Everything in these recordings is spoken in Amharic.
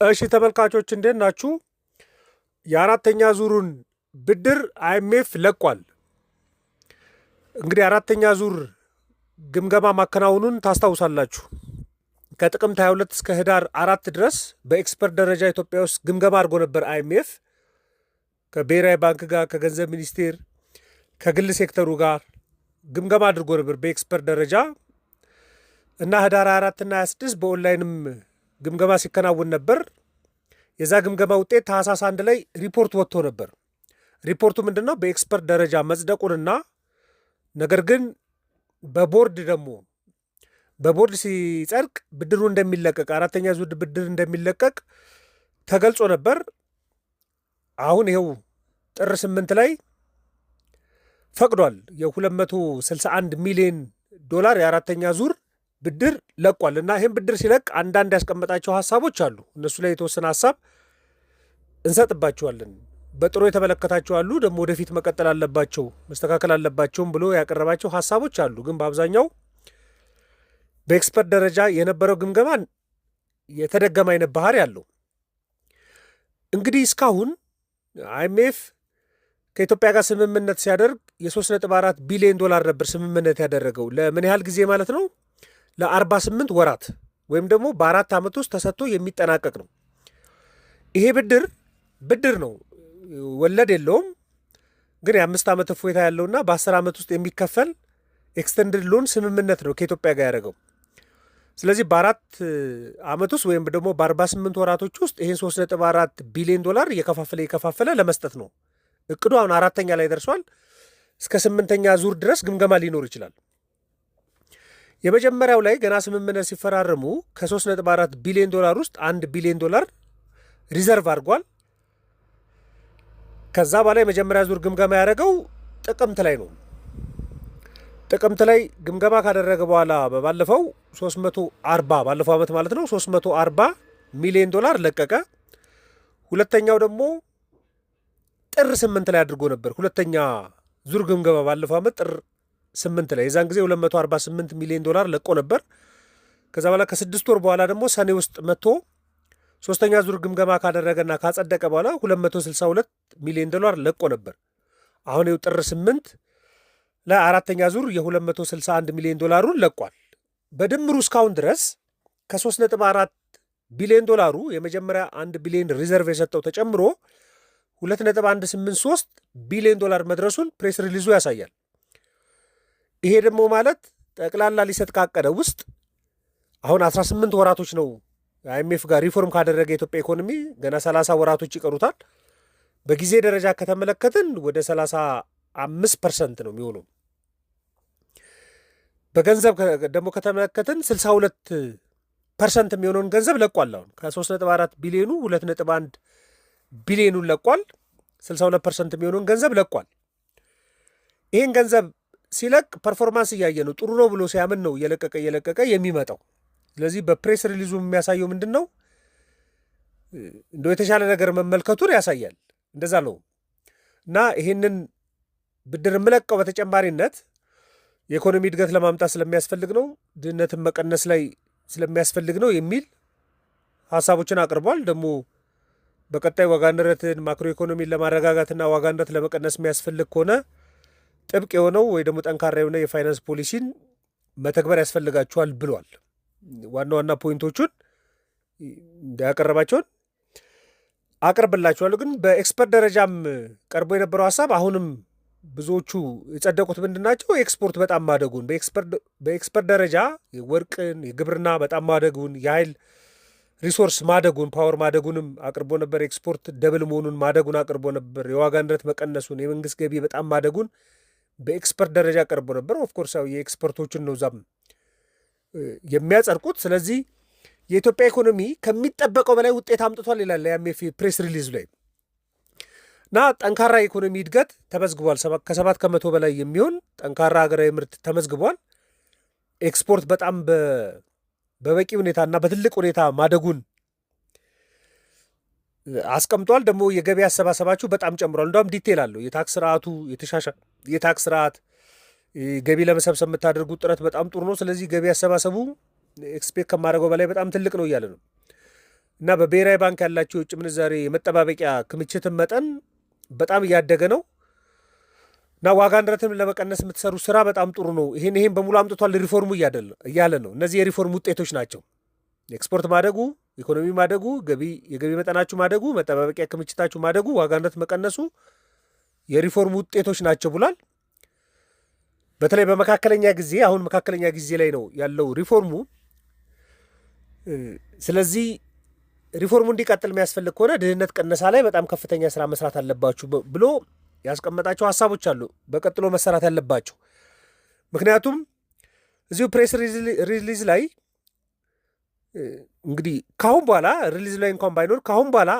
እሺ ተመልካቾች እንዴት ናችሁ? የአራተኛ ዙሩን ብድር አይኤምኤፍ ለቋል። እንግዲህ አራተኛ ዙር ግምገማ ማከናወኑን ታስታውሳላችሁ። ከጥቅምት 22 እስከ ህዳር 4 ድረስ በኤክስፐርት ደረጃ ኢትዮጵያ ውስጥ ግምገማ አድርጎ ነበር። አይኤምኤፍ ከብሔራዊ ባንክ ጋር፣ ከገንዘብ ሚኒስቴር፣ ከግል ሴክተሩ ጋር ግምገማ አድርጎ ነበር በኤክስፐርት ደረጃ እና ህዳር 24 እና 26 በኦንላይንም ግምገማ ሲከናወን ነበር። የዛ ግምገማ ውጤት ታህሳስ 1 ላይ ሪፖርት ወጥቶ ነበር። ሪፖርቱ ምንድን ነው? በኤክስፐርት ደረጃ መጽደቁንና ነገር ግን በቦርድ ሲጸድቅ ብድሩ እንደሚለቀቅ አራተኛ ዙር ብድር እንደሚለቀቅ ተገልጾ ነበር። አሁን ይኸው ጥር 8 ላይ ፈቅዷል። የ261 ሚሊዮን ዶላር የአራተኛ ዙር ብድር ለቋል እና ይህም ብድር ሲለቅ አንዳንድ ያስቀመጣቸው ሀሳቦች አሉ። እነሱ ላይ የተወሰነ ሀሳብ እንሰጥባቸዋለን። በጥሩ የተመለከታቸው አሉ፣ ደግሞ ወደፊት መቀጠል አለባቸው መስተካከል አለባቸውም ብሎ ያቀረባቸው ሀሳቦች አሉ። ግን በአብዛኛው በኤክስፐርት ደረጃ የነበረው ግምገማን የተደገመ አይነት ባህሪ ያለው። እንግዲህ እስካሁን አይኤምኤፍ ከኢትዮጵያ ጋር ስምምነት ሲያደርግ የ3.4 ቢሊዮን ዶላር ነበር ስምምነት ያደረገው። ለምን ያህል ጊዜ ማለት ነው? ለ48 ወራት ወይም ደግሞ በ4 ዓመት ውስጥ ተሰጥቶ የሚጠናቀቅ ነው። ይሄ ብድር ነው፣ ወለድ የለውም። ግን የ5 ዓመት እፎይታ ያለውና በ10 ዓመት ውስጥ የሚከፈል ኤክስተንድድ ሎን ስምምነት ነው ከኢትዮጵያ ጋር ያደረገው። ስለዚህ በ4 ዓመት ውስጥ ወይም ደግሞ በ48 ወራቶች ውስጥ ይህን 3.4 ቢሊዮን ዶላር እየከፋፈለ ለመስጠት ነው እቅዱ። አሁን 4ኛ ላይ ደርሷል። እስከ 8ኛ ዙር ድረስ ግምገማ ሊኖር ይችላል። የመጀመሪያው ላይ ገና ስምምነት ሲፈራረሙ ከ3.4 ቢሊዮን ዶላር ውስጥ 1 ቢሊዮን ዶላር ሪዘርቭ አድርጓል። ከዛ በላይ የመጀመሪያ ዙር ግምገማ ያደረገው ጥቅምት ላይ ነው። ጥቅምት ላይ ግምገማ ካደረገ በኋላ ባለፈው 340 ባለፈው ዓመት ማለት ነው 340 ሚሊዮን ዶላር ለቀቀ። ሁለተኛው ደግሞ ጥር 8 ላይ አድርጎ ነበር። ሁለተኛ ዙር ግምገማ ባለፈው ዓመት ጥር 8 ላይ የዛን ጊዜ 248 ሚሊዮን ዶላር ለቆ ነበር። ከዛ በኋላ ከ6 ወር በኋላ ደግሞ ሰኔ ውስጥ መጥቶ ሶስተኛ ዙር ግምገማ ካደረገና ካጸደቀ በኋላ 262 ሚሊዮን ዶላር ለቆ ነበር። አሁን ይኸው ጥር 8 ለአራተኛ ዙር የ261 ሚሊዮን ዶላሩን ለቋል። በድምሩ እስካሁን ድረስ ከ3.4 ቢሊዮን ዶላሩ የመጀመሪያ 1 ቢሊዮን ሪዘርቭ የሰጠው ተጨምሮ 2.183 ቢሊዮን ዶላር መድረሱን ፕሬስ ሪሊዙ ያሳያል። ይሄ ደግሞ ማለት ጠቅላላ ሊሰጥ ካቀደ ውስጥ አሁን 18 ወራቶች ነው አይኤምኤፍ ጋር ሪፎርም ካደረገ የኢትዮጵያ ኢኮኖሚ ገና 30 ወራቶች ይቀሩታል። በጊዜ ደረጃ ከተመለከትን ወደ 35% ነው የሚሆነው። በገንዘብ ደግሞ ከተመለከትን 62% የሚሆነውን ገንዘብ ለቋል። አሁን ከ3.4 ቢሊዮኑ 2.1 ቢሊዮኑን ለቋል። 62% የሚሆነውን ገንዘብ ለቋል። ይህን ገንዘብ ሲለቅ ፐርፎርማንስ እያየ ነው። ጥሩ ነው ብሎ ሲያምን ነው እየለቀቀ የሚመጣው። ስለዚህ በፕሬስ ሪሊዙ የሚያሳየው ምንድን ነው? እንደው የተሻለ ነገር መመልከቱን ያሳያል። እንደዛ ነው እና ይህንን ብድር የምለቀው በተጨማሪነት የኢኮኖሚ እድገት ለማምጣት ስለሚያስፈልግ ነው፣ ድህነትን መቀነስ ላይ ስለሚያስፈልግ ነው የሚል ሀሳቦችን አቅርቧል። ደግሞ በቀጣይ ዋጋ ንረትን ማክሮ ኢኮኖሚን ለማረጋጋትና ዋጋ ንረት ለመቀነስ የሚያስፈልግ ከሆነ ጥብቅ የሆነው ወይ ደግሞ ጠንካራ የሆነ የፋይናንስ ፖሊሲን መተግበር ያስፈልጋቸዋል ብሏል። ዋና ዋና ፖይንቶቹን እንዳያቀረባቸውን አቅርብላቸዋለሁ። ግን በኤክስፐርት ደረጃም ቀርቦ የነበረው ሀሳብ አሁንም ብዙዎቹ የጸደቁት ምንድን ናቸው? ኤክስፖርት በጣም ማደጉን በኤክስፐርት ደረጃ ወርቅን፣ የግብርና በጣም ማደጉን፣ የኃይል ሪሶርስ ማደጉን፣ ፓወር ማደጉንም አቅርቦ ነበር። ኤክስፖርት ደብል መሆኑን ማደጉን አቅርቦ ነበር። የዋጋ ንረት መቀነሱን፣ የመንግስት ገቢ በጣም ማደጉን በኤክስፐርት ደረጃ ቀርቦ ነበር። ኦፍኮርስ ያው የኤክስፐርቶችን ነው ዛም የሚያጸድቁት። ስለዚህ የኢትዮጵያ ኢኮኖሚ ከሚጠበቀው በላይ ውጤት አምጥቷል ይላል የአይኤምኤፍ ፕሬስ ሪሊዝ ላይ እና ጠንካራ የኢኮኖሚ እድገት ተመዝግቧል። ከ7 ከመቶ በላይ የሚሆን ጠንካራ ሀገራዊ ምርት ተመዝግቧል። ኤክስፖርት በጣም በበቂ ሁኔታ እና በትልቅ ሁኔታ ማደጉን አስቀምጧል። ደግሞ የገቢ አሰባሰባችሁ በጣም ጨምሯል። እንደውም ዲቴል አለው። የታክስ ስርዓቱ የተሻሻለ የታክስ ስርዓት ገቢ ለመሰብሰብ የምታደርጉት ጥረት በጣም ጥሩ ነው። ስለዚህ ገቢ አሰባሰቡ ኤክስፔክት ከማድረገው በላይ በጣም ትልቅ ነው እያለ ነው። እና በብሔራዊ ባንክ ያላቸው የውጭ ምንዛሬ የመጠባበቂያ ክምችትን መጠን በጣም እያደገ ነው እና ዋጋ ንረትን ለመቀነስ የምትሰሩ ስራ በጣም ጥሩ ነው። ይሄን በሙሉ አምጥቷል ሪፎርሙ እያለ ነው። እነዚህ የሪፎርም ውጤቶች ናቸው። ኤክስፖርት ማደጉ፣ ኢኮኖሚ ማደጉ፣ የገቢ መጠናችሁ ማደጉ፣ መጠባበቂያ ክምችታችሁ ማደጉ፣ ዋጋ ንረት መቀነሱ የሪፎርም ውጤቶች ናቸው ብሏል። በተለይ በመካከለኛ ጊዜ አሁን መካከለኛ ጊዜ ላይ ነው ያለው ሪፎርሙ። ስለዚህ ሪፎርሙ እንዲቀጥል የሚያስፈልግ ከሆነ ድህነት ቅነሳ ላይ በጣም ከፍተኛ ስራ መስራት አለባችሁ ብሎ ያስቀመጣቸው ሀሳቦች አሉ በቀጥሎ መሰራት ያለባቸው። ምክንያቱም እዚሁ ፕሬስ ሪሊዝ ላይ እንግዲህ ካሁን በኋላ ሪሊዝ ላይ እንኳን ባይኖር ካሁን በኋላ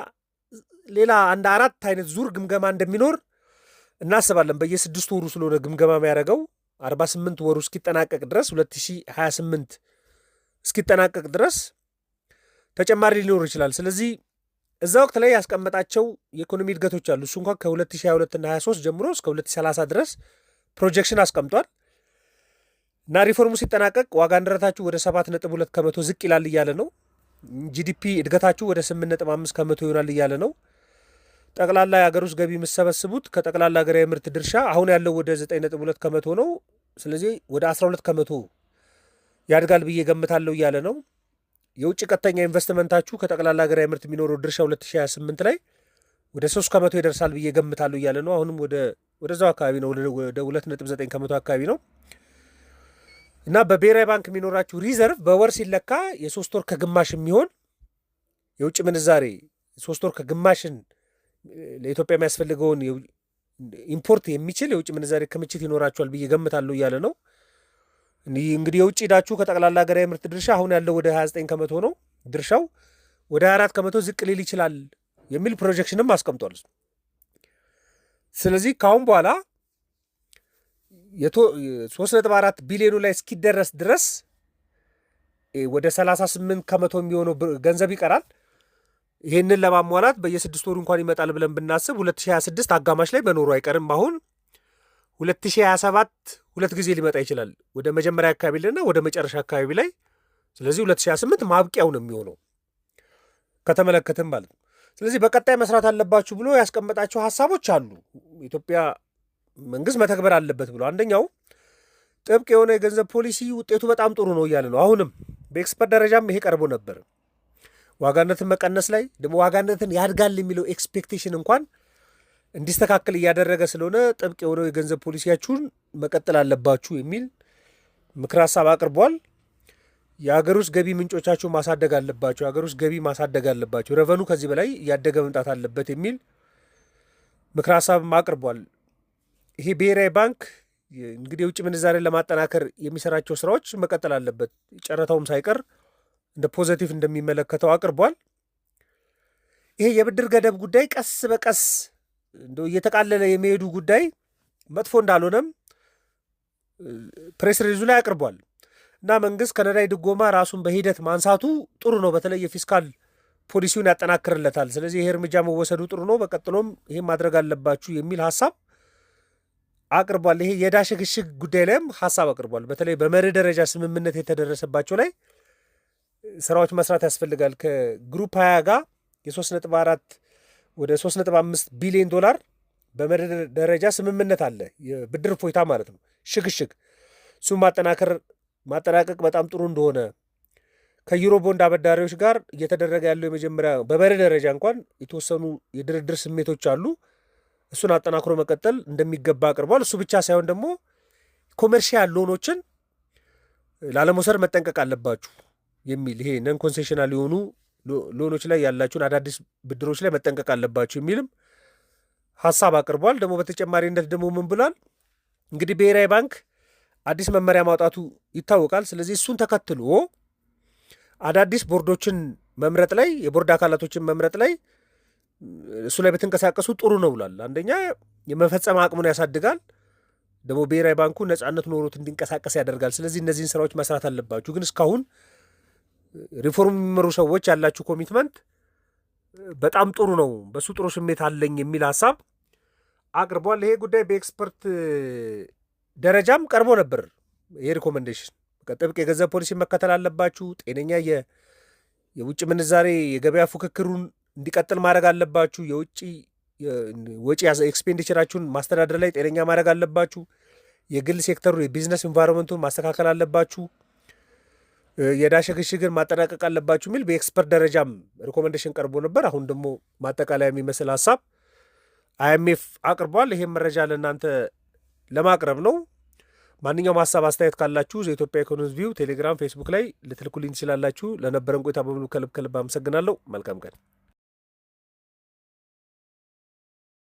ሌላ አንድ 4 አይነት ዙር ግምገማ እንደሚኖር እናስባለን። በየ6 ወሩ ስለሆነ ግምገማ የሚያደርገው 48 ወሩ እስኪጠናቀቅ ድረስ 2028 እስኪጠናቀቅ ድረስ ተጨማሪ ሊኖር ይችላል። ስለዚህ እዛ ወቅት ላይ ያስቀመጣቸው የኢኮኖሚ እድገቶች አሉ። እሱ እንኳን ከ2022 እና 23 ጀምሮ እስከ 2030 ድረስ ፕሮጀክሽን አስቀምጧል እና ሪፎርሙ ሲጠናቀቅ ዋጋ ንረታችሁ ወደ 7.2 ከመቶ ዝቅ ይላል እያለ ነው። ጂዲፒ እድገታችሁ ወደ 8.5 ከመቶ ይሆናል እያለ ነው። ጠቅላላ የሀገር ውስጥ ገቢ የምሰበስቡት ከጠቅላላ ሀገራዊ ምርት ድርሻ አሁን ያለው ወደ 9.2 ከመቶ ነው። ስለዚህ ወደ 12 ከመቶ ያድጋል ብዬ ገምታለሁ እያለ ነው። የውጭ ቀጥተኛ ኢንቨስትመንታችሁ ከጠቅላላ ሀገራዊ ምርት የሚኖረው ድርሻ 2028 ላይ ወደ 3 ከመቶ ይደርሳል ብዬ ገምታለሁ እያለ ነው። አሁንም ወደዛው አካባቢ ነው፣ ወደ 2.9 ከመቶ አካባቢ ነው እና በብሔራዊ ባንክ የሚኖራችሁ ሪዘርቭ በወር ሲለካ የ3 ወር ከግማሽ የሚሆን የውጭ ምንዛሬ 3 ወር ከግማሽን ለኢትዮጵያ የሚያስፈልገውን ኢምፖርት የሚችል የውጭ ምንዛሬ ክምችት ይኖራችኋል ብዬ ገምታለሁ እያለ ነው። እንግዲህ የውጭ ዕዳችሁ ከጠቅላላ ሀገራዊ ምርት ድርሻ አሁን ያለው ወደ 29 ከመቶ ነው። ድርሻው ወደ 24 ከመቶ ዝቅ ሊል ይችላል የሚል ፕሮጀክሽንም አስቀምጧል። ስለዚህ ከአሁን በኋላ 3.4 ቢሊዮኑ ላይ እስኪደረስ ድረስ ወደ 38 ከመቶ የሚሆነው ገንዘብ ይቀራል። ይህንን ለማሟላት በየ6 ወሩ እንኳን ይመጣል ብለን ብናስብ 2026 አጋማሽ ላይ መኖሩ አይቀርም። አሁን 2027 2 ጊዜ ሊመጣ ይችላል፣ ወደ መጀመሪያ አካባቢ ልና ወደ መጨረሻ አካባቢ ላይ። ስለዚህ 2028 ማብቂያው ነው የሚሆነው ከተመለከትም ማለት ነው። ስለዚህ በቀጣይ መስራት አለባችሁ ብሎ ያስቀመጣቸው ሀሳቦች አሉ። ኢትዮጵያ መንግስት መተግበር አለበት ብሎ አንደኛው ጥብቅ የሆነ የገንዘብ ፖሊሲ ውጤቱ በጣም ጥሩ ነው እያለ ነው። አሁንም በኤክስፐርት ደረጃም ይሄ ቀርቦ ነበር። ዋጋነትን መቀነስ ላይ ደግሞ ዋጋነትን ያድጋል የሚለው ኤክስፔክቴሽን እንኳን እንዲስተካከል እያደረገ ስለሆነ ጥብቅ የሆነው የገንዘብ ፖሊሲያችሁን መቀጠል አለባችሁ የሚል ምክር ሀሳብ አቅርቧል። የሀገር ውስጥ ገቢ ምንጮቻችሁ ማሳደግ አለባቸው፣ የሀገር ውስጥ ገቢ ማሳደግ አለባቸው፣ ረቨኑ ከዚህ በላይ እያደገ መምጣት አለበት የሚል ምክር ሀሳብም አቅርቧል። ይሄ ብሔራዊ ባንክ እንግዲህ የውጭ ምንዛሬን ለማጠናከር የሚሰራቸው ስራዎች መቀጠል አለበት፣ ጨረታውም ሳይቀር እንደ ፖዘቲቭ እንደሚመለከተው አቅርቧል። ይሄ የብድር ገደብ ጉዳይ ቀስ በቀስ እንደ እየተቃለለ የሚሄዱ ጉዳይ መጥፎ እንዳልሆነም ፕሬስ ሪሊዙ ላይ አቅርቧል እና መንግስት ከነዳይ ድጎማ ራሱን በሂደት ማንሳቱ ጥሩ ነው። በተለይ የፊስካል ፖሊሲውን ያጠናክርለታል። ስለዚህ ይሄ እርምጃ መወሰዱ ጥሩ ነው፣ በቀጥሎም ይሄ ማድረግ አለባችሁ የሚል ሀሳብ አቅርቧል። ይሄ የዕዳ ሽግሽግ ጉዳይ ላይም ሀሳብ አቅርቧል። በተለይ በመርህ ደረጃ ስምምነት የተደረሰባቸው ላይ ስራዎች መስራት ያስፈልጋል። ከግሩፕ 20 ጋር የ3.4 ወደ 3.5 ቢሊዮን ዶላር በመርህ ደረጃ ስምምነት አለ፣ የብድር ፎይታ ማለት ነው፣ ሽግሽግ። እሱም ማጠናቀቅ በጣም ጥሩ እንደሆነ ከዩሮ ቦንድ አበዳሪዎች ጋር እየተደረገ ያለው የመጀመሪያ በመርህ ደረጃ እንኳን የተወሰኑ የድርድር ስሜቶች አሉ። እሱን አጠናክሮ መቀጠል እንደሚገባ አቅርቧል። እሱ ብቻ ሳይሆን ደግሞ ኮሜርሻል ሎኖችን ላለመውሰድ መጠንቀቅ አለባችሁ የሚል ይሄ ነን ኮንሴሽናል የሆኑ ሎኖች ላይ ያላችሁን አዳዲስ ብድሮች ላይ መጠንቀቅ አለባችሁ የሚልም ሀሳብ አቅርቧል። ደግሞ በተጨማሪነት ደግሞ ምን ብሏል? እንግዲህ ብሔራዊ ባንክ አዲስ መመሪያ ማውጣቱ ይታወቃል። ስለዚህ እሱን ተከትሎ አዳዲስ ቦርዶችን መምረጥ ላይ የቦርድ አካላቶችን መምረጥ ላይ እሱ ላይ በተንቀሳቀሱ ጥሩ ነው ብሏል። አንደኛ የመፈጸም አቅሙን ያሳድጋል፣ ደግሞ ብሔራዊ ባንኩ ነፃነት ኖሮት እንዲንቀሳቀስ ያደርጋል። ስለዚህ እነዚህን ስራዎች መስራት አለባችሁ። ግን እስካሁን ሪፎርም የሚመሩ ሰዎች ያላችሁ ኮሚትመንት በጣም ጥሩ ነው፣ በሱ ጥሩ ስሜት አለኝ የሚል ሀሳብ አቅርቧል። ይሄ ጉዳይ በኤክስፐርት ደረጃም ቀርቦ ነበር። ይሄ ሪኮመንዴሽን ጥብቅ የገንዘብ ፖሊሲ መከተል አለባችሁ፣ ጤነኛ የውጭ ምንዛሬ የገበያ ፉክክሩን እንዲቀጥል ማድረግ አለባችሁ። የውጭ ወጪ ኤክስፔንዲቸራችሁን ማስተዳደር ላይ ጤነኛ ማድረግ አለባችሁ። የግል ሴክተሩ የቢዝነስ ኢንቫይሮንመንቱን ማስተካከል አለባችሁ። የዕዳ ሽግሽግን ማጠናቀቅ አለባችሁ የሚል በኤክስፐርት ደረጃም ሪኮሜንዴሽን ቀርቦ ነበር። አሁን ደግሞ ማጠቃለያ የሚመስል ሀሳብ IMF አቅርቧል። ይሄም መረጃ ለእናንተ ለማቅረብ ነው። ማንኛውም ሀሳብ አስተያየት ካላችሁ ዘኢትዮጵያ ኢኮኖሚስት ቪው ቴሌግራም፣ ፌስቡክ ላይ ልትልኩልኝ ትችላላችሁ። ለነበረን ቆይታ በሙሉ ከልብ አመሰግናለሁ። መልካም ቀን።